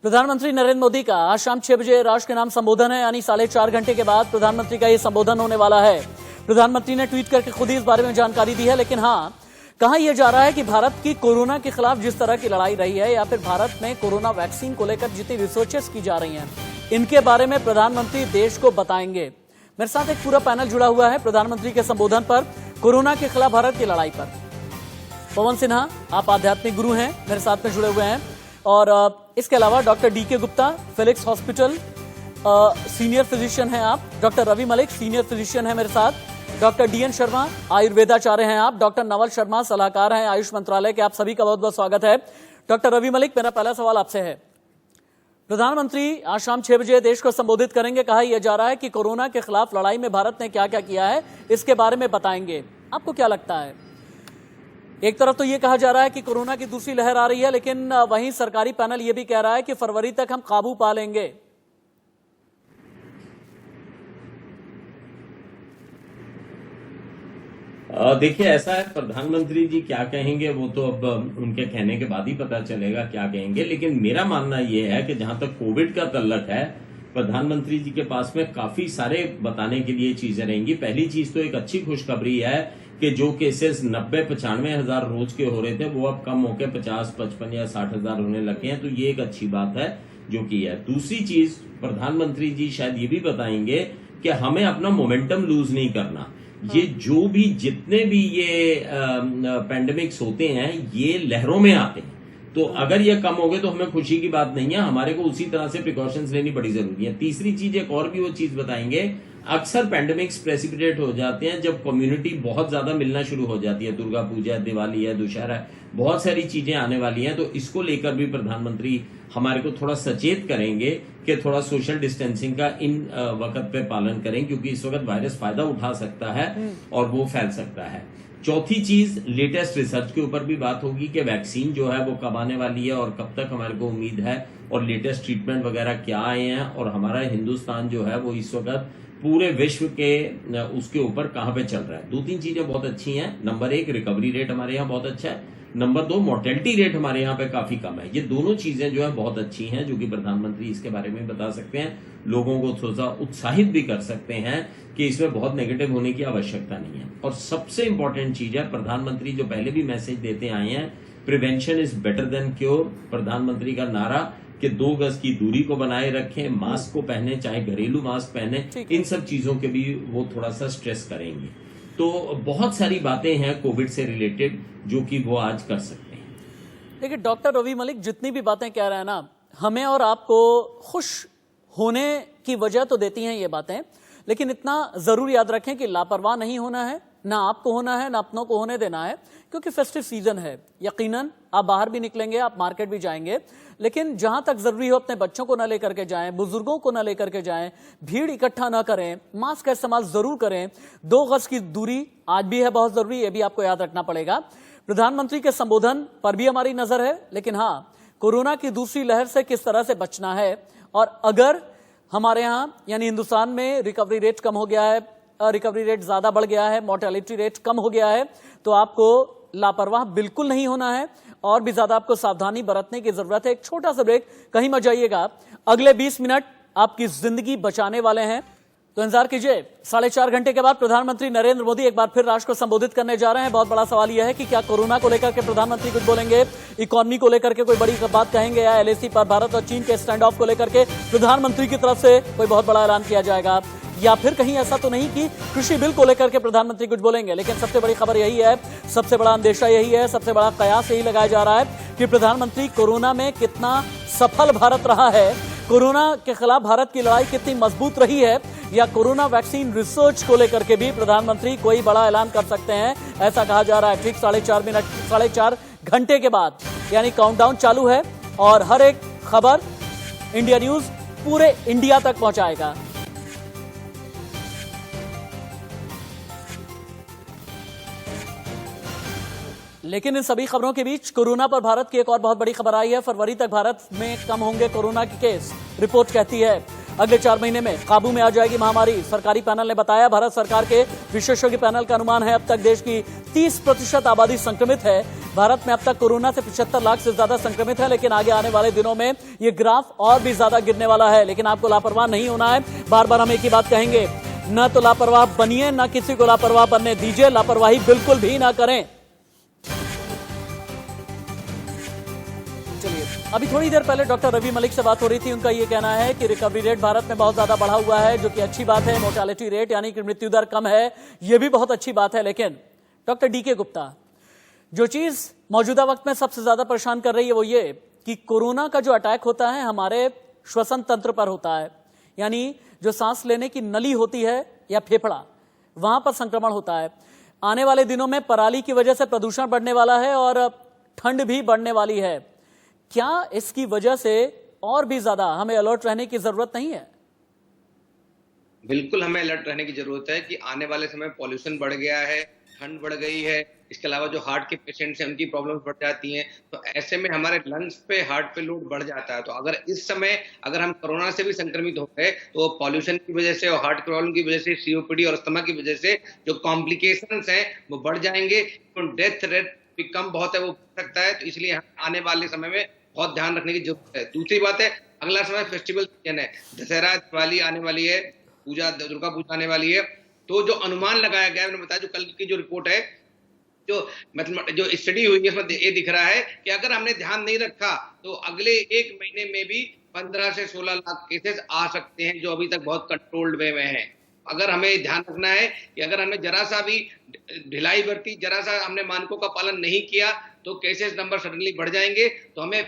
प्रधानमंत्री नरेंद्र मोदी का आज शाम 6 बजे राष्ट्र के नाम संबोधन है, यानी 4.5 घंटे के बाद प्रधानमंत्री का यह संबोधन होने वाला है। प्रधानमंत्री ने ट्वीट करके खुद ही इस बारे में जानकारी दी है, लेकिन हाँ, कहा यह जा रहा है कि भारत की कोरोना के खिलाफ जिस तरह की लड़ाई रही है या फिर भारत में कोरोना वैक्सीन को लेकर जितनी रिसर्चेस की जा रही हैं, इनके बारे में प्रधानमंत्री देश को बताएंगे। मेरे साथ एक पूरा पैनल जुड़ा हुआ है प्रधानमंत्री के संबोधन पर, कोरोना के खिलाफ भारत की लड़ाई पर। पवन सिन्हा, आप आध्यात्मिक गुरु हैं, मेरे साथ में जुड़े हुए हैं, और इसके अलावा doctor D K. Gupta, Felix hospital senior physician हैं आप, doctor Ravi Malik senior physician है मेरे साथ, डॉक्टर डी.एन. शर्मा आयुर्वेदाचार्य हैं आप, डॉक्टर नवल शर्मा सलाहकार हैं आयुष मंत्रालय के। आप सभी का बहुत बहुत स्वागत है। डॉक्टर रवि मलिक, मेरा पहला सवाल आपसे है, प्रधानमंत्री आज शाम 6 बजे देश को संबोधित करेंगे। कहा यह जा रहा है कि कोरोना के खिलाफ लड़ाई में भारत ने क्या क्या किया है, इसके बारे में बताएंगे। आपको क्या लगता है? एक तरफ तो यह कहा जा रहा है कि कोरोना की दूसरी लहर आ रही है, लेकिन वहीं सरकारी पैनल यह भी कह रहा है कि फरवरी तक हम काबू पा लेंगे। देखिए, ऐसा है, प्रधानमंत्री जी क्या कहेंगे वो तो अब उनके कहने के बाद ही पता चलेगा क्या कहेंगे। लेकिन मेरा मानना यह है कि जहां तक कोविड का तल्लक है, प्रधानमंत्री जी के पास में काफी सारे बताने के लिए चीजें रहेंगी। पहली चीज तो एक अच्छी खुशखबरी है कि जो केसेस 90-95 हजार रोज के हो रहे थे वो अब कम होकर 50, 55 या 60 हजार होने लगे हैं, तो ये एक अच्छी बात है जो की है। दूसरी चीज, प्रधानमंत्री जी शायद ये भी बताएंगे कि हमें अपना मोमेंटम लूज नहीं करना। ये जो भी जितने भी ये पैंडेमिक्स होते हैं ये लहरों में आते हैं, तो अगर ये कम हो गए तो हमें खुशी की बात नहीं है, हमारे को उसी तरह से प्रिकॉशंस लेनी बड़ी जरूरी है। तीसरी चीज, एक और भी वो चीज बताएंगे, अक्सर पैंडेमिक्स प्रेसिपिटेट हो जाते हैं जब कम्युनिटी बहुत ज्यादा मिलना शुरू हो जाती है। दुर्गा पूजा, दिवाली है, दशहरा है, बहुत सारी चीजें आने वाली हैं, तो इसको लेकर भी प्रधानमंत्री हमारे को थोड़ा सचेत करेंगे कि थोड़ा सोशल डिस्टेंसिंग का इन वक्त पे पालन करें, क्योंकि इस वक्त वायरस फायदा उठा सकता है और वो फैल सकता है। चौथी चीज, लेटेस्ट रिसर्च के ऊपर भी बात होगी कि वैक्सीन जो है वो कब आने वाली है और कब तक हमारे को उम्मीद है, और लेटेस्ट ट्रीटमेंट वगैरह क्या आए हैं, और हमारा हिंदुस्तान जो है वो इस वक्त पूरे विश्व के उसके ऊपर कहां पे चल रहा है। 2-3 चीजें बहुत अच्छी हैं। नंबर 1, रिकवरी रेट हमारे यहाँ बहुत अच्छा है। नंबर 2, मोर्टेलिटी रेट हमारे यहाँ पे काफी कम है। ये दोनों चीजें जो है बहुत अच्छी हैं, जो कि प्रधानमंत्री इसके बारे में बता सकते हैं, लोगों को थोड़ा उत्साहित भी कर सकते हैं कि इसमें बहुत नेगेटिव होने की आवश्यकता नहीं है। और सबसे इंपॉर्टेंट चीज है, प्रधानमंत्री जो पहले भी मैसेज देते आए हैं, prevention is better than cure. प्रधानमंत्री का नारा कि 2 गज की दूरी को बनाए रखें, मास्क को पहने, चाहे घरेलू मास्क पहने, इन सब चीजों के भी वो थोड़ा सा स्ट्रेस करेंगे। तो बहुत सारी बातें हैं कोविड से रिलेटेड जो कि वो आज कर सकते हैं। देखिए डॉक्टर रवि मलिक, जितनी भी बातें कह रहे हैं ना, हमें और आपको खुश होने की वजह तो देती हैं ये बातें, लेकिन इतना जरूर याद रखें कि लापरवाह नहीं होना है, ना आपको होना है ना अपनों को होने देना है, क्योंकि फेस्टिव सीजन है। यकीनन आप बाहर भी निकलेंगे, आप मार्केट भी जाएंगे, लेकिन जहां तक जरूरी हो अपने बच्चों को ना लेकर के जाएं, बुजुर्गों को ना लेकर के जाएं, भीड़ इकट्ठा ना करें, मास्क का इस्तेमाल जरूर करें, 2 गज की दूरी आज भी है बहुत जरूरी, ये भी आपको याद रखना पड़ेगा। प्रधानमंत्री के संबोधन पर भी हमारी नजर है, लेकिन हाँ, कोरोना की दूसरी लहर से किस तरह से बचना है, और अगर हमारे यहां यानी हिंदुस्तान में रिकवरी रेट कम हो गया है, रिकवरी रेट ज्यादा बढ़ गया है, मोर्टेलिटी रेट कम हो गया है, तो आपको लापरवाह बिल्कुल नहीं होना है और भी ज्यादा आपको सावधानी बरतने की जरूरत है। एक छोटा सा ब्रेक, कहीं मत जाइएगा, अगले 20 मिनट आपकी जिंदगी बचाने वाले हैं, तो इंतजार कीजिए। 4.5 घंटे के बाद प्रधानमंत्री नरेंद्र मोदी एक बार फिर राष्ट्र को संबोधित करने जा रहे हैं। बहुत बड़ा सवाल यह है कि क्या कोरोना को लेकर के प्रधानमंत्री कुछ बोलेंगे, इकोनॉमी को लेकर के कोई बड़ी बात कहेंगे, या एलएसी पर भारत और चीन के स्टैंड ऑफ को लेकर के प्रधानमंत्री की तरफ से कोई बहुत बड़ा ऐलान किया जाएगा, या फिर कहीं ऐसा तो नहीं कि कृषि बिल को लेकर के प्रधानमंत्री कुछ बोलेंगे। लेकिन सबसे बड़ी खबर यही है, सबसे बड़ा अंदेशा यही है, सबसे बड़ा कयास यही लगाया जा रहा है कि प्रधानमंत्री कोरोना में कितना सफल भारत रहा है, कोरोना के खिलाफ भारत की लड़ाई कितनी मजबूत रही है, या कोरोना वैक्सीन रिसर्च को लेकर के भी प्रधानमंत्री कोई बड़ा ऐलान कर सकते हैं, ऐसा कहा जा रहा है। ठीक 4.5 घंटे के बाद, यानी काउंटडाउन चालू है, और हर एक खबर इंडिया न्यूज पूरे इंडिया तक पहुंचाएगा। लेकिन इन सभी खबरों के बीच कोरोना पर भारत की एक और बहुत बड़ी खबर आई है। फरवरी तक भारत में कम होंगे कोरोना के केस, रिपोर्ट कहती है। अगले 4 महीने में काबू में आ जाएगी महामारी। सरकारी पैनल ने बताया, भारत सरकार के विशेषज्ञ पैनल का अनुमान है अब तक देश की 30% आबादी संक्रमित है, भारत में अब तक कोरोना से 75 लाख से ज्यादा संक्रमित है, लेकिन आगे आने वाले दिनों में ये ग्राफ और भी ज्यादा गिरने वाला है। लेकिन आपको लापरवाह नहीं होना है। बार बार हम एक ही बात कहेंगे, न तो लापरवाह बनिए, न किसी को लापरवाह बनने दीजिए। लापरवाही बिल्कुल भी ना करें। चलिए, अभी थोड़ी देर पहले डॉक्टर रवि मलिक से बात हो रही थी। उनका यह कहना है कि रिकवरी रेट भारत में बहुत ज्यादा बढ़ा हुआ है, जो कि अच्छी बात है। मोर्टेलिटी रेट यानी कि मृत्यु दर कम है, यह भी बहुत अच्छी बात है। लेकिन डॉक्टर डीके गुप्ता, जो चीज मौजूदा वक्त में सबसे ज्यादा परेशान कर रही है वो ये कि कोरोना का जो अटैक होता है हमारे श्वसन तंत्र पर होता है, यानी जो सांस लेने की नली होती है या फेफड़ा, वहां पर संक्रमण होता है। आने वाले दिनों में पराली की वजह से प्रदूषण बढ़ने वाला है और ठंड भी बढ़ने वाली है। क्या इसकी वजह से और भी ज्यादा हमें अलर्ट रहने की जरूरत नहीं है? बिल्कुल हमें अलर्ट रहने की जरूरत है कि आने वाले समय पॉल्यूशन बढ़ गया है, ठंड बढ़ गई है। इसके अलावा जो हार्ट के पेशेंट्स हैं उनकी प्रॉब्लम्स बढ़ जाती हैं। तो ऐसे में हमारे लंग्स पे, हार्ट पे लोड बढ़ जाता है। तो अगर इस समय अगर हम कोरोना से भी संक्रमित हो गए तो पॉल्यूशन की वजह से और हार्ट प्रॉब्लम की वजह से, सीओपीडी और अस्थमा की वजह से जो कॉम्प्लिकेशंस हैं वो बढ़ जाएंगे। तो डेथ रेट भी कम बहुत है, वो बढ़ सकता है। तो इसलिए आने वाले समय में बहुत ध्यान रखने की जरूरत है। दूसरी बात है, अगला समय फेस्टिवल सीजन है, दशहरा, दिवाली आने वाली है, पूजा, दुर्गा पूजा आने वाली है। तो जो अनुमान लगाया गया है, मैंने बताया, जो कल की जो रिपोर्ट है, जो स्टडी हुई है, इसमें ये दिख रहा है कि अगर हमने ध्यान नहीं रखा तो अगले एक महीने में भी 15 से 16 लाख केसेस आ सकते हैं, जो अभी तक बहुत कंट्रोल्ड वे में हैं। अगर हमें ध्यान रखना है कि अगर हमने जरा सा भी ढिलाई बरती, जरा सा हमने मानकों का पालन नहीं किया तो केसेस नंबर सडनली बढ़ जाएंगे। तो हमें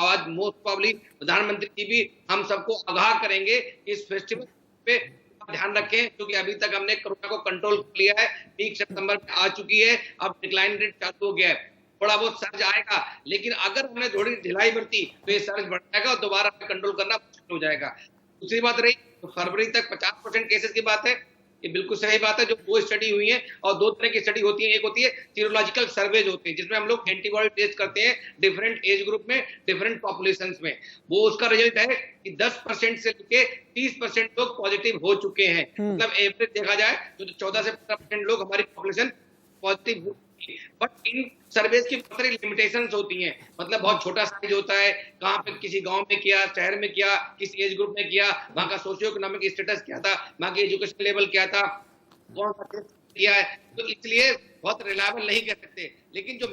आज मोस्ट प्रॉब्ली प्रधानमंत्री जी भी हम सबको आगाह करेंगे इस फेस्टिवल पे ध्यान रखें, क्योंकि अभी तक हमने कोरोना को कंट्रोल कर लिया है। पीक सितंबर में आ चुकी है, अब डिक्लाइन रेट चालू हो गया है। थोड़ा बहुत सर्ज आएगा, लेकिन अगर हमने थोड़ी ढिलाई बरती तो ये सर्ज बढ़ जाएगा और दोबारा कंट्रोल करना मुश्किल हो जाएगा। दूसरी बात रही तो फरवरी तक 50% केसेस की बात है, ये बिल्कुल सही बात है। जो 2 स्टडी हुई है और 2 तरह की स्टडी होती है, एक होती है सीरोलॉजिकल सर्वेज होते हैं, जिसमें हम लोग एंटीबॉडी टेस्ट करते हैं डिफरेंट एज ग्रुप में, डिफरेंट पॉपुलेशंस में। वो उसका रिजल्ट है कि 10% से लेके 30% लोग पॉजिटिव हो चुके हैं। मतलब एवरेज देखा जाए तो 14 से 15% लोग हमारी पॉपुलेशन पॉजिटिव हो चुकी है। बट इन सर्वेज की बहुत सारी लिमिटेशंस होती हैं, मतलब बहुत छोटा साइज होता है, कहाँ पे किसी गांव में किया, शहर में किया, किस एज ग्रुप में किया, वहाँ का सोशियो इकोनॉमिक स्टेटस क्या था, वहाँ की एजुकेशन लेवल क्या था, कौन सा टेस्ट किया है। तो इसलिए बहुत रिलायबल नहीं कर सकते। लेकिन जो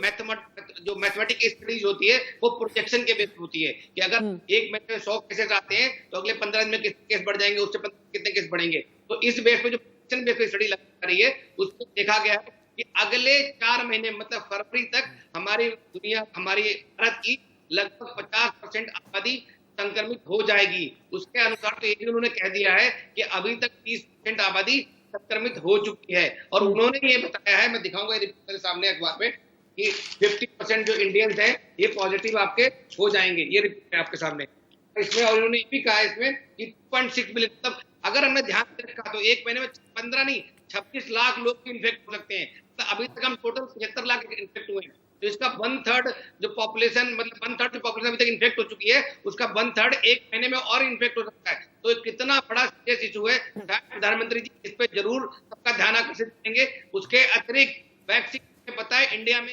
मैथमेटिक स्टडीज होती है वो प्रोजेक्शन के बेस होती है कि अगर एक महीने में 100 केसेस आते हैं तो अगले 15 दिन में कितने केस बढ़ जाएंगे, उससे कितने केस बढ़ेंगे। तो इस बेस पे जो प्रोजेक्शन बेस पे स्टडी लगा रही है, उसको देखा गया है कि अगले 4 महीने मतलब फरवरी तक हमारी भारत की लगभग 50% आबादी संक्रमित हो जाएगी। उसके अनुसार तो ये भी उन्होंने कह दिया है कि अभी तक 30% आबादी संक्रमित हो चुकी है। और उन्होंने ये बताया है, मैं दिखाऊंगा ये रिपोर्ट मेरे सामने अखबार में, कि 50% जो इंडियंस हैं ये पॉजिटिव आपके हो जाएंगे। ये रिपोर्ट है आपके सामने इसमें। और उन्होंने ये भी कहा इसमें कि 2.6 मिलियन, मतलब अगर हमने ध्यान रखा तो एक महीने में 15 नहीं 26 लाख लोग इन्फेक्ट हो सकते हैं। तो अभी तक हम टोटल 75 लाख इन्फेक्ट हुए हैं। तो इसका 1/3 जो पॉपुलेशन, मतलब 1/3 जो पॉपुलेशन अभी तक इन्फेक्ट हो चुकी है, उसका 1/3 एक महीने में और इन्फेक्ट हो सकता है। तो कितना बड़ा सीरियस इशू है। प्रधानमंत्री जी इस पे जरूर सबका ध्यान आकर्षित करेंगे। उसके अतिरिक्त वैक्सीन पता है इंडिया में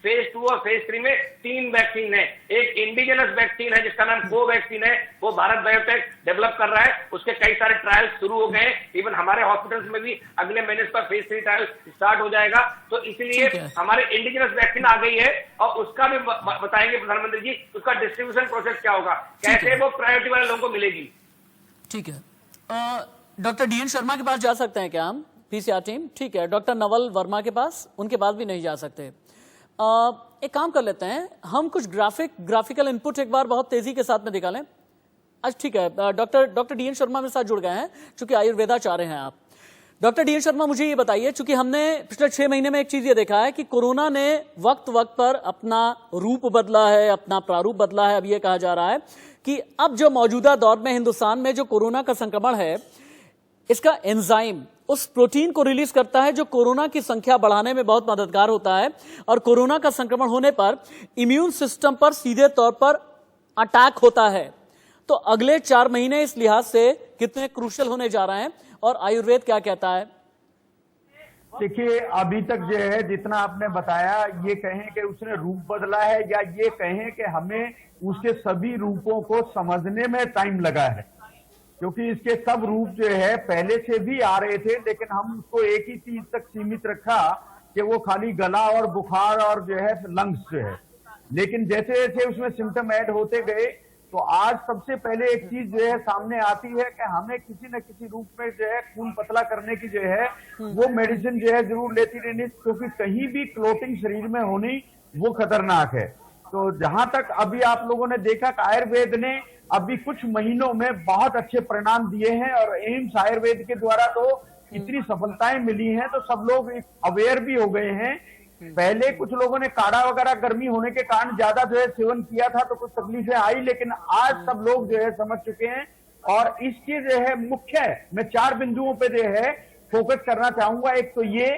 फेज 2 और फेज 3 में 3 वैक्सीन है। एक इंडिजिनस वैक्सीन है जिसका नाम कोवैक्सीन है, वो भारत बायोटेक डेवलप कर रहा है। उसके कई सारे ट्रायल्स शुरू हो गए। इवन हमारे हॉस्पिटल्स में भी अगले महीने पर फेज 3 ट्रायल स्टार्ट हो जाएगा। तो इसलिए हमारे इंडिजिनस वैक्सीन आ गई है और उसका भी बताएंगे प्रधानमंत्री जी, उसका डिस्ट्रीब्यूशन प्रोसेस क्या होगा, कैसे वो प्रायोरिटी वाले लोगों को मिलेगी। ठीक है, डॉक्टर डीएन शर्मा के पास जा सकते हैं क्या हम, पीसीआर टीम? ठीक है, डॉक्टर नवल वर्मा के पास, उनके पास भी नहीं जा सकते। एक काम कर लेते हैं, हम कुछ ग्राफिकल इनपुट एक बार बहुत तेजी के साथ में दिखा लें। अच्छा ठीक है, डॉक्टर डीएन शर्मा मेरे साथ जुड़ गए हैं, चूंकि आयुर्वेदाचार्य हैं आप। डॉक्टर डीएन शर्मा, मुझे ये बताइए, चूंकि हमने पिछले 6 महीने में एक चीज ये देखा है कि कोरोना ने वक्त वक्त पर अपना रूप बदला है, अपना प्रारूप बदला है। अब ये कहा जा रहा है कि अब जो मौजूदा दौर में हिंदुस्तान में जो कोरोना का संक्रमण है, इसका एंजाइम उस प्रोटीन को रिलीज करता है जो कोरोना की संख्या बढ़ाने में बहुत मददगार होता है। और कोरोना का संक्रमण होने पर इम्यून सिस्टम पर सीधे तौर पर अटैक होता है। तो अगले 4 महीने इस लिहाज से कितने क्रूशियल होने जा रहे हैं और आयुर्वेद क्या कहता है? देखिए, अभी तक जो है जितना आपने बताया, ये कहें कि उसने रूप बदला है या ये कहें कि हमें उसके सभी रूपों को समझने में टाइम लगा है, क्योंकि इसके सब रूप जो है पहले से भी आ रहे थे, लेकिन हम उसको एक ही चीज तक सीमित रखा कि वो खाली गला और बुखार और जो है लंग्स जो है। लेकिन जैसे जैसे उसमें सिम्टम ऐड होते गए, तो आज सबसे पहले एक चीज जो है सामने आती है कि हमें किसी न किसी रूप में जो है खून पतला करने की जो है वो मेडिसिन जो है जरूर लेती रहनी, क्योंकि कहीं भी क्लोटिंग शरीर में होनी वो खतरनाक है। तो जहां तक अभी आप लोगों ने देखा कि आयुर्वेद ने अभी कुछ महीनों में बहुत अच्छे परिणाम दिए हैं, और एम्स आयुर्वेद के द्वारा तो इतनी सफलताएं मिली हैं, तो सब लोग अवेयर भी हो गए हैं। पहले कुछ लोगों ने काढ़ा वगैरह गर्मी होने के कारण ज्यादा जो है सेवन किया था, तो कुछ तकलीफें आई, लेकिन आज सब लोग जो है समझ चुके हैं। और इसके जो है मुख्य मैं 4 बिंदुओं पे जो है फोकस करना चाहूंगा। एक तो ये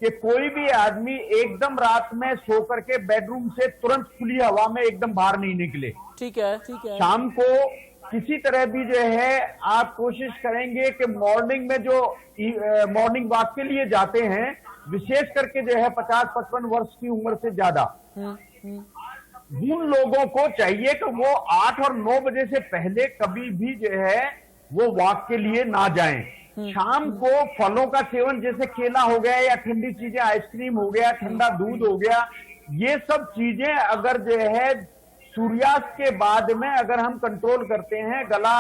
कि कोई भी आदमी एकदम रात में सो करके बेडरूम से तुरंत खुली हवा में एकदम बाहर नहीं निकले। ठीक है, ठीक है। शाम को किसी तरह भी जो है आप कोशिश करेंगे कि मॉर्निंग में जो मॉर्निंग वॉक के लिए जाते हैं, विशेष करके जो है 50-55 वर्ष की उम्र से ज्यादा, उन लोगों को चाहिए कि वो 8 और 9 बजे से पहले कभी भी जो है वो वॉक के लिए ना जाएं। शाम को फलों का सेवन, जैसे केला हो गया या ठंडी चीजें, आइसक्रीम हो गया, ठंडा दूध हो गया, ये सब चीजें अगर जो है सूर्यास्त के बाद में अगर हम कंट्रोल करते हैं, गला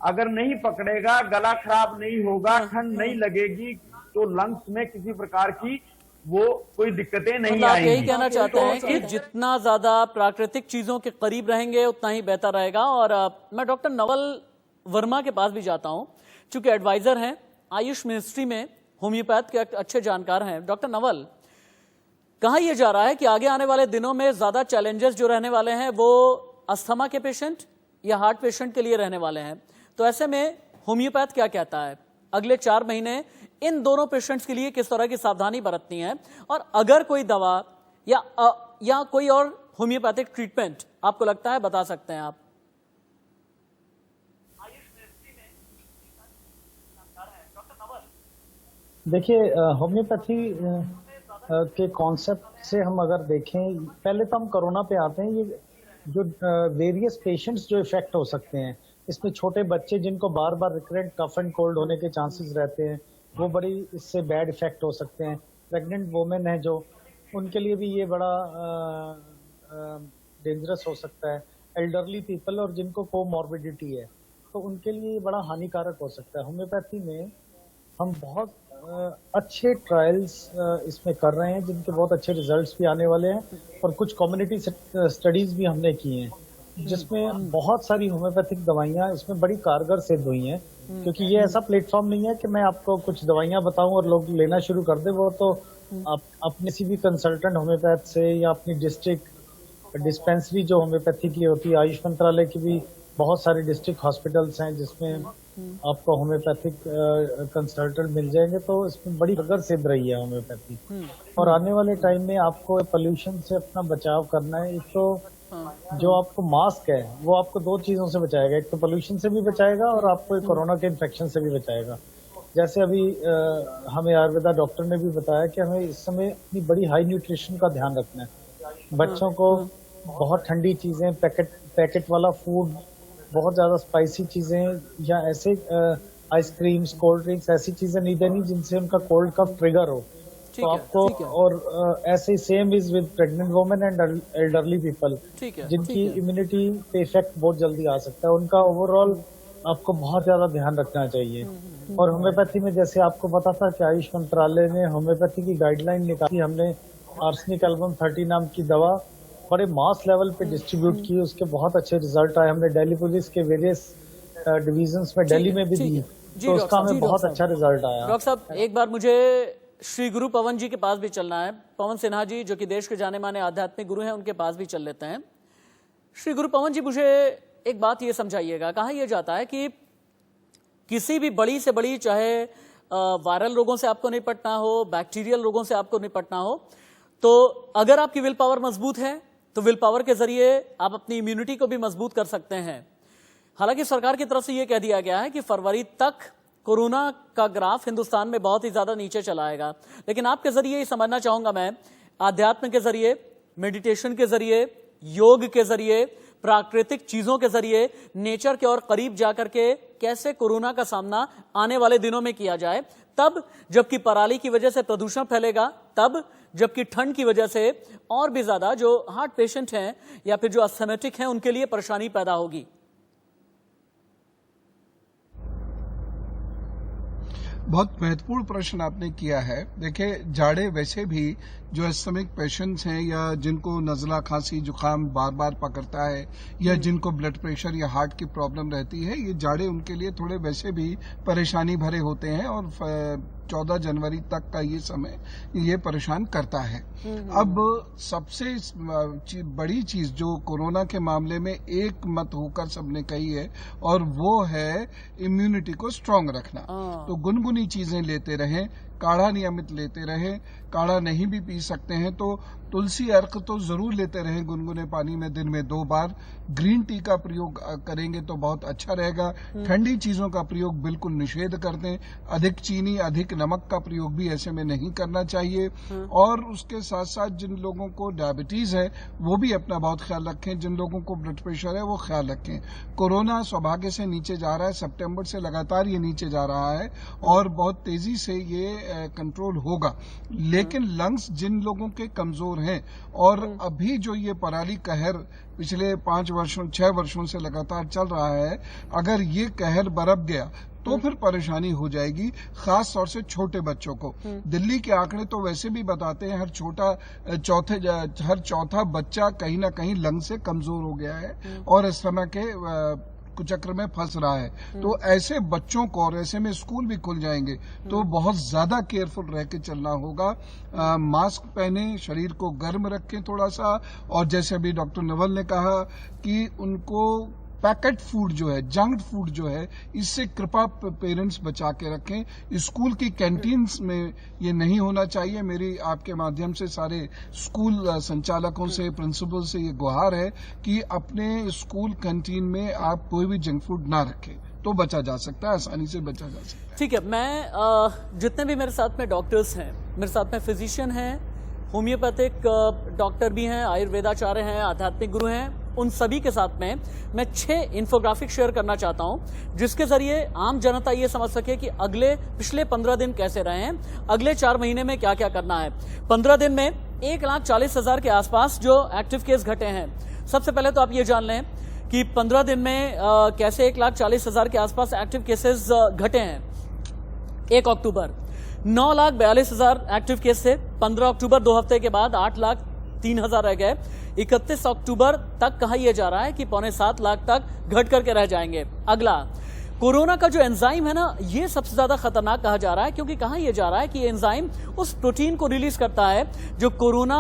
अगर नहीं पकड़ेगा, गला खराब नहीं होगा, ठंड नहीं लगेगी, तो लंग्स में किसी प्रकार की वो कोई दिक्कतें नहीं आप आएंगी। यही कहना चाहते हैं कि जितना ज्यादा प्राकृतिक चीजों के करीब रहेंगे उतना ही बेहतर रहेगा। और मैं डॉक्टर नवल वर्मा के पास भी जाता हूं, चूंकि एडवाइजर हैं आयुष मिनिस्ट्री में, होम्योपैथ के अच्छे जानकार हैं। डॉक्टर नवल, कहा यह जा रहा है कि आगे आने वाले दिनों में ज्यादा चैलेंजेस जो रहने वाले हैं वो अस्थमा के पेशेंट या हार्ट पेशेंट के लिए रहने वाले हैं। तो ऐसे में होम्योपैथ क्या कहता है, अगले 4 महीने इन दोनों पेशेंट्स के लिए किस तरह की सावधानी बरतनी है, और अगर कोई दवा या कोई और होम्योपैथिक ट्रीटमेंट आपको लगता है, बता सकते हैं आप। देखिए, होम्योपैथी के कॉन्सेप्ट से हम अगर देखें, पहले तो हम कोरोना पे आते हैं। ये जो वेरियस पेशेंट्स जो इफेक्ट हो सकते हैं, इसमें छोटे बच्चे जिनको बार बार रिकरेंट कफ एंड कोल्ड होने के चांसेस रहते हैं, वो बड़ी इससे बैड इफेक्ट हो सकते हैं। प्रेग्नेंट वोमेन है जो, उनके लिए भी ये बड़ा डेंजरस हो सकता है। एल्डरली पीपल और जिनको कोमॉर्बिडिटी है, तो उनके लिए बड़ा हानिकारक हो सकता है। होम्योपैथी में हम बहुत अच्छे ट्रायल्स इसमें कर रहे हैं, जिनके बहुत अच्छे रिजल्ट्स भी आने वाले हैं, और कुछ कम्युनिटी स्टडीज भी हमने की हैं, जिसमें बहुत सारी होम्योपैथिक दवाइयाँ इसमें बड़ी कारगर सिद्ध हुई हैं। क्योंकि ये ऐसा प्लेटफॉर्म नहीं है कि मैं आपको कुछ दवाइयाँ बताऊं और लोग लेना शुरू कर दें। वो तो आप अपने किसी भी कंसल्टेंट होम्योपैथ से या अपनी डिस्ट्रिक्ट डिस्पेंसरी जो होम्योपैथी की होती है, आयुष मंत्रालय की भी बहुत सारे डिस्ट्रिक्ट हॉस्पिटल्स हैं जिसमें आपको होम्योपैथिक कंसल्टेंट मिल जाएंगे। तो इसमें बड़ी कारगर सिद्ध रही है होम्योपैथी। और आने वाले टाइम में आपको पोल्यूशन से अपना बचाव करना है। एक तो जो आपको मास्क है वो आपको 2 चीजों से बचाएगा, एक तो पोल्यूशन से भी बचाएगा और आपको कोरोना के इन्फेक्शन से भी बचाएगा। जैसे अभी हमें आयुर्वेदा डॉक्टर ने भी बताया कि हमें इस समय अपनी बड़ी हाई न्यूट्रिशन का ध्यान रखना है। बच्चों को बहुत ठंडी चीजें, पैकेट वाला फूड, बहुत ज्यादा स्पाइसी चीजें या ऐसे आइसक्रीम्स, कोल्ड ड्रिंक्स, ऐसी चीजें नहीं देनी जिनसे उनका कोल्ड कफ ट्रिगर हो। तो आपको, और ऐसे same is with pregnant women and elderly people, जिनकी इम्यूनिटी पे इफेक्ट बहुत जल्दी आ सकता है, उनका ओवरऑल आपको बहुत ज्यादा ध्यान रखना चाहिए। और होम्योपैथी में जैसे आपको पता था कि आयुष मंत्रालय ने होम्योपैथी की गाइडलाइन निकाली, हमने आर्सेनिक एल्बम 30 नाम की दवा बड़े मास लेवल पे डिस्ट्रीब्यूट की, उसके बहुत अच्छे रिजल्ट आए। हमने दिल्ली पुलिस के वेरियस डिविजन्स में दिल्ली में भी दी, तो उसका हमें बहुत अच्छा रिजल्ट आया। डॉक्टर साहब, एक बार मुझे श्री गुरु पवन जी के पास भी चलना है। पवन सिन्हा जी जो कि देश के जाने माने आध्यात्मिक गुरु हैं, उनके पास भी चल लेते हैं। श्री गुरु पवन जी, मुझे एक बात ये समझाइएगा, कहा यह जाता है कि किसी भी बड़ी से बड़ी, चाहे वायरल रोगों से आपको निपटना हो, बैक्टीरियल रोगों से आपको निपटना हो, तो अगर आपकी विल पावर मजबूत है तो विल पावर के जरिए आप अपनी इम्यूनिटी को भी मजबूत कर सकते हैं। हालांकि सरकार की तरफ से यह कह दिया गया है कि फरवरी तक कोरोना का ग्राफ हिंदुस्तान में बहुत ही ज्यादा नीचे चला आएगा, लेकिन आपके जरिए ये समझना चाहूंगा मैं, आध्यात्म के जरिए, मेडिटेशन के जरिए, योग के जरिए, प्राकृतिक चीजों के जरिए, नेचर के और करीब जाकर के कैसे कोरोना का सामना आने वाले दिनों में किया जाए, तब जबकि पराली की वजह से प्रदूषण फैलेगा, तब जबकि ठंड की वजह से और भी ज्यादा जो हार्ट पेशेंट हैं या फिर जो अस्थमेटिक हैं उनके लिए परेशानी पैदा होगी। बहुत महत्वपूर्ण प्रश्न आपने किया है। देखिए, जाड़े वैसे भी जो एस्थमेटिक पेशेंट्स हैं या जिनको नज़ला, खांसी, जुकाम बार बार पकड़ता है या जिनको ब्लड प्रेशर या हार्ट की प्रॉब्लम रहती है, ये जाड़े उनके लिए थोड़े वैसे भी परेशानी भरे होते हैं और 14 जनवरी तक का ये समय ये परेशान करता है। अब सबसे बड़ी चीज जो कोरोना के मामले में एक मत होकर सबने कही है, और वो है इम्यूनिटी को स्ट्रांग रखना। तो गुनगुनी चीजें लेते रहें, काढ़ा नियमित लेते रहें, काढ़ा नहीं भी पी सकते हैं तो तुलसी अर्क तो जरूर लेते रहें गुनगुने पानी में दिन में 2 बार। ग्रीन टी का प्रयोग करेंगे तो बहुत अच्छा रहेगा। ठंडी चीजों का प्रयोग बिल्कुल निषेध कर दें। अधिक चीनी, अधिक नमक का प्रयोग भी ऐसे में नहीं करना चाहिए। और उसके साथ साथ जिन लोगों को डायबिटीज है वो भी अपना बहुत ख्याल रखें, जिन लोगों को ब्लड प्रेशर है वो ख्याल रखें। कोरोना सौभाग्य से नीचे जा रहा है, सितंबर से लगातार ये नीचे जा रहा है और बहुत तेजी से ये कंट्रोल होगा। लेकिन लंग्स जिन लोगों के कमजोर हैं और अभी जो ये पराली कहर पिछले 6 वर्षों से लगातार चल रहा है, अगर ये कहर बरप गया तो फिर परेशानी हो जाएगी, खास तौर से छोटे बच्चों को। दिल्ली के आंकड़े तो वैसे भी बताते हैं हर चौथा बच्चा कहीं ना कहीं लंग से कमजोर हो गया है और इस तरह के कुचक्र में फंस रहा है। तो ऐसे बच्चों को, और ऐसे में स्कूल भी खुल जाएंगे, तो बहुत ज्यादा केयरफुल रह के चलना होगा। मास्क पहने, शरीर को गर्म रखें थोड़ा सा, और जैसे अभी डॉक्टर नवल ने कहा कि उनको पैकेट फूड जो है, जंक फूड जो है, इससे कृपा पेरेंट्स बचा के रखें। स्कूल की कैंटीन्स में ये नहीं होना चाहिए। मेरी आपके माध्यम से सारे स्कूल संचालकों से, प्रिंसिपल से ये गुहार है कि अपने स्कूल कैंटीन में आप कोई भी जंक फूड ना रखें, तो बचा जा सकता है, आसानी से बचा जा सकता है। ठीक है, मैं जितने भी मेरे साथ में डॉक्टर्स हैं, मेरे साथ में फिजिशियन हैं, होम्योपैथिक डॉक्टर भी हैं, आयुर्वेदाचार्य हैं, आध्यात्मिक गुरु हैं, उन सभी के साथ में मैं 6 इन्फोग्राफिक शेयर करना चाहता हूं, जिसके जरिए आम जनता ये समझ सके कि पिछले 15 दिन कैसे रहे हैं, अगले 4 महीने में क्या क्या करना है। 15 दिन में 1,40,000 के आसपास जो एक्टिव केस घटे हैं। सबसे पहले तो आप ये जान लें कि 15 दिन में कैसे 1,40,000 के आसपास एक्टिव केसेस घटे हैं। 1 अक्टूबर 9,42,000 एक्टिव केस थे। 15 अक्टूबर 2 हफ्ते के बाद 8,03,000 रह गए। 31 अक्टूबर तक कहा यह जा रहा है कि 6.25 लाख तक घट करके रह जाएंगे। अगला, कोरोना का जो एंजाइम है ना, ये सबसे ज्यादा खतरनाक कहा जा रहा है, क्योंकि कहा यह जा रहा है कि ये एंजाइम उस प्रोटीन को रिलीज करता है जो कोरोना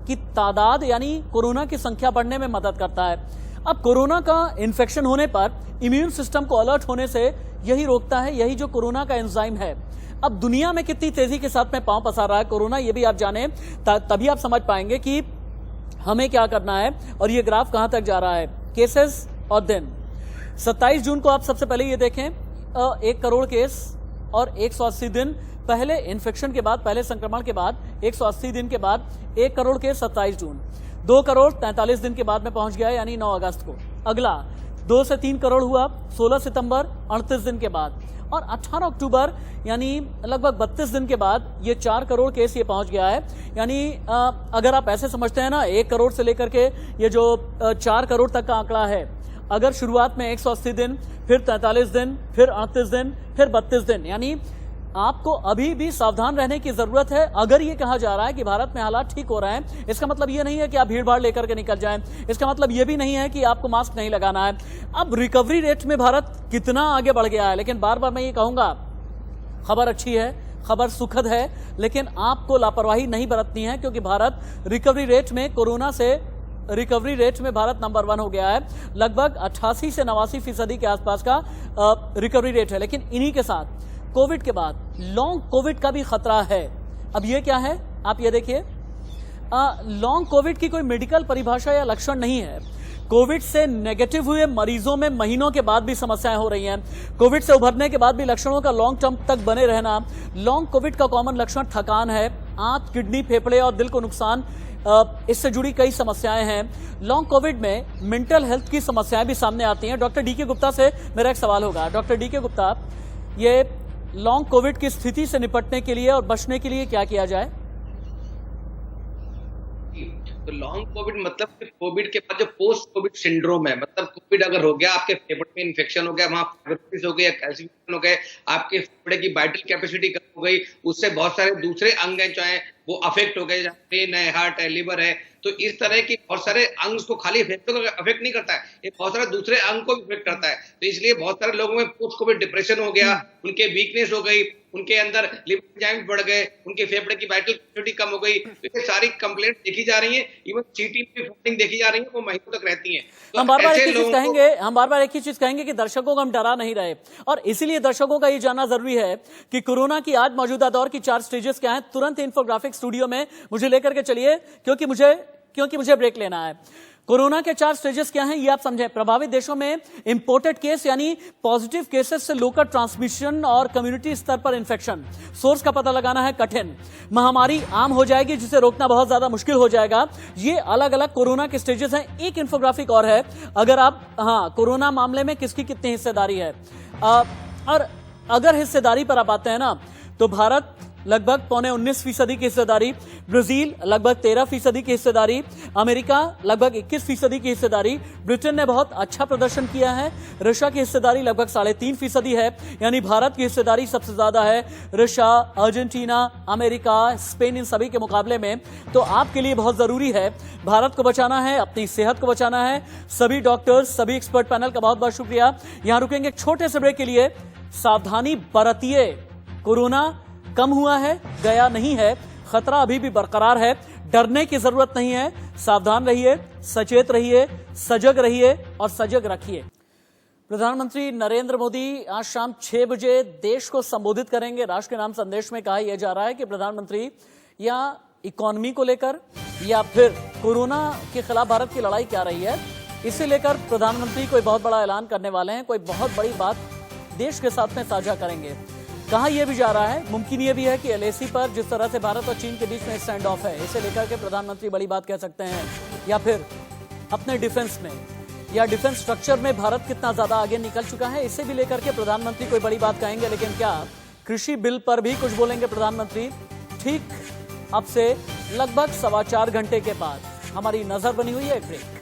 की तादाद यानी कोरोना की संख्या बढ़ने में मदद करता है। अब कोरोना का इन्फेक्शन होने पर इम्यून सिस्टम को अलर्ट होने से यही रोकता है, यही जो कोरोना का एंजाइम है। अब दुनिया में कितनी तेजी के साथ में पांव पसार रहा है कोरोना, ये भी आप जाने, तभी आप समझ पाएंगे कि हमें क्या करना है और ये ग्राफ कहां तक जा रहा है। केसेस और दिन 27 जून को आप सबसे पहले ये देखें, 1 करोड़ केस और 180 दिन पहले इन्फेक्शन के बाद, पहले संक्रमण के बाद 180 दिन के बाद 1 करोड़ केस 27 जून। 2 करोड़ 43 दिन के बाद में पहुंच गया, यानी 9 अगस्त को। अगला 2 से 3 करोड़ हुआ 16 सितंबर 38 दिन के बाद, और 18 अक्टूबर यानी लगभग 32 दिन के बाद ये 4 करोड़ केस ये पहुंच गया है। यानी अगर आप ऐसे समझते हैं ना, 1 करोड़ से लेकर के ये जो 4 करोड़ तक का आंकड़ा है, अगर शुरुआत में 180 दिन, फिर 43 दिन, फिर 38 दिन, फिर 32 दिन, यानी आपको अभी भी सावधान रहने की जरूरत है। अगर ये कहा जा रहा है कि भारत में हालात ठीक हो रहे हैं, इसका मतलब ये नहीं है कि आप भीड़ भाड़ लेकर के निकल जाएं। इसका मतलब ये भी नहीं है कि आपको मास्क नहीं लगाना है। अब रिकवरी रेट में भारत कितना आगे बढ़ गया है, लेकिन बार बार मैं ये कहूंगा, खबर अच्छी है, खबर सुखद है, लेकिन आपको लापरवाही नहीं बरतनी है, क्योंकि भारत रिकवरी रेट में, कोरोना से रिकवरी रेट में भारत नंबर 1 हो गया है। लगभग 88 से 89% के आसपास का रिकवरी रेट है। लेकिन इन्हीं के साथ कोविड के बाद लॉन्ग कोविड का भी खतरा है। अब ये क्या है, आप ये देखिए, लॉन्ग कोविड की कोई मेडिकल परिभाषा या लक्षण नहीं है। कोविड से नेगेटिव हुए मरीजों में महीनों के बाद भी समस्याएं हो रही हैं। कोविड से उभरने के बाद भी लक्षणों का लॉन्ग टर्म तक बने रहना। लॉन्ग कोविड का कॉमन लक्षण थकान है, आंत, किडनी, फेफड़े और दिल को नुकसान, इससे जुड़ी कई समस्याएं हैं। लॉन्ग कोविड में मेंटल हेल्थ की समस्याएं भी सामने आती हैं। डॉक्टर डीके गुप्ता से मेरा एक सवाल होगा। डॉक्टर डीके गुप्ता, ये लॉन्ग कोविड की स्थिति से निपटने के लिए और बचने के लिए क्या किया जाए? तो लॉन्ग कोविड मतलब कि कोविड के बाद जो पोस्ट कोविड सिंड्रोम है, मतलब कोविड अगर हो गया, आपके फेफड़े में इन्फेक्शन हो गया, वहां फाइब्रोसिस हो गया, कैल्शिफिकेशन हो गए, आपके फेफड़े की वाइटल कैपेसिटी कम हो गई, उससे बहुत सारे दूसरे अंग हैं चाहे वो अफेक्ट हो गए, ब्रेन है, हार्ट है, लिवर है। तो इस तरह की बहुत सारे अंग को खाली फेफड़े को अफेक्ट नहीं करता है, ये बहुत सारे दूसरे अंग को भी अफेक्ट करता है। तो इसलिए बहुत सारे लोगों में पोस्ट कोविड डिप्रेशन हो गया, उनके वीकनेस हो गई, उनके अंदर लिवर एंजाइम्स बढ़ गए, उनके फेफड़े की वाइटल कैपेसिटी कम हो गई। तो ये सारी कंप्लेंट देखी जा रही है, इवन सीटी में फंडिंग देखी जा रही है, वो महीनों तक रहती है। तो हम बार बार एक ही चीज कहेंगे कि दर्शकों को हम डरा नहीं रहे, और इसीलिए दर्शकों का ये जानना जरूरी है कि कोरोना की आज मौजूदा दौर की 4 स्टेजेस क्या हैं। तुरंत इंफोग्राफिक स्टूडियो में मुझे लेकर के चलिए, क्योंकि मुझे ब्रेक लेना है। कोरोना के 4 स्टेजेस क्या हैं ये आप समझें। प्रभावित देशों में इंपोर्टेड केस यानी पॉजिटिव केसेस से लोकल ट्रांसमिशन और कम्युनिटी स्तर पर इंफेक्शन, सोर्स का पता लगाना है कठिन। महामारी आम हो जाएगी जिसे रोकना बहुत ज्यादा मुश्किल हो जाएगा। ये अलग अलग कोरोना के स्टेजेस हैं। एक इंफोग्राफिक और है, अगर आप कोरोना मामले में किसकी कितनी हिस्सेदारी है, और अगर हिस्सेदारी पर आप आते हैं ना, तो भारत लगभग 19.25% की हिस्सेदारी, ब्राजील लगभग 13% की हिस्सेदारी, अमेरिका लगभग 21% की हिस्सेदारी, ब्रिटेन ने बहुत अच्छा प्रदर्शन किया है, रशिया की हिस्सेदारी लगभग 3.5% है। यानी भारत की हिस्सेदारी सबसे ज्यादा है, रशिया, अर्जेंटीना, अमेरिका, स्पेन, इन सभी के मुकाबले में। तो आपके लिए बहुत जरूरी है, भारत को बचाना है, अपनी सेहत को बचाना है। सभी डॉक्टर्स, सभी एक्सपर्ट पैनल का बहुत बहुत शुक्रिया। यहां रुकेंगे एक छोटे से ब्रेक के लिए। सावधानी बरतिए, कोरोना कम हुआ है, गया नहीं है, खतरा अभी भी बरकरार है, डरने की जरूरत नहीं है। सावधान रहिए, सचेत रहिए, सजग रहिए और सजग रखिए। प्रधानमंत्री नरेंद्र मोदी आज शाम 6 बजे देश को संबोधित करेंगे। राष्ट्र के नाम संदेश में कहा यह जा रहा है कि प्रधानमंत्री या इकोनॉमी को लेकर या फिर कोरोना के खिलाफ भारत की लड़ाई क्या रही है, इसे लेकर प्रधानमंत्री कोई बहुत बड़ा ऐलान करने वाले हैं, कोई बहुत बड़ी बात देश के साथ में साझा करेंगे। कहा यह भी जा रहा है, मुमकिन यह भी है कि LAC पर जिस तरह से भारत और चीन के बीच में स्टैंड ऑफ है, इसे लेकर के प्रधानमंत्री बड़ी बात कह सकते हैं। या फिर अपने डिफेंस में या डिफेंस स्ट्रक्चर में भारत कितना ज्यादा आगे निकल चुका है, इसे भी लेकर के प्रधानमंत्री कोई बड़ी बात कहेंगे। लेकिन क्या कृषि बिल पर भी कुछ बोलेंगे प्रधानमंत्री? ठीक अब से लगभग 4.25 घंटे के बाद। हमारी नजर बनी हुई है एक ब्रेक।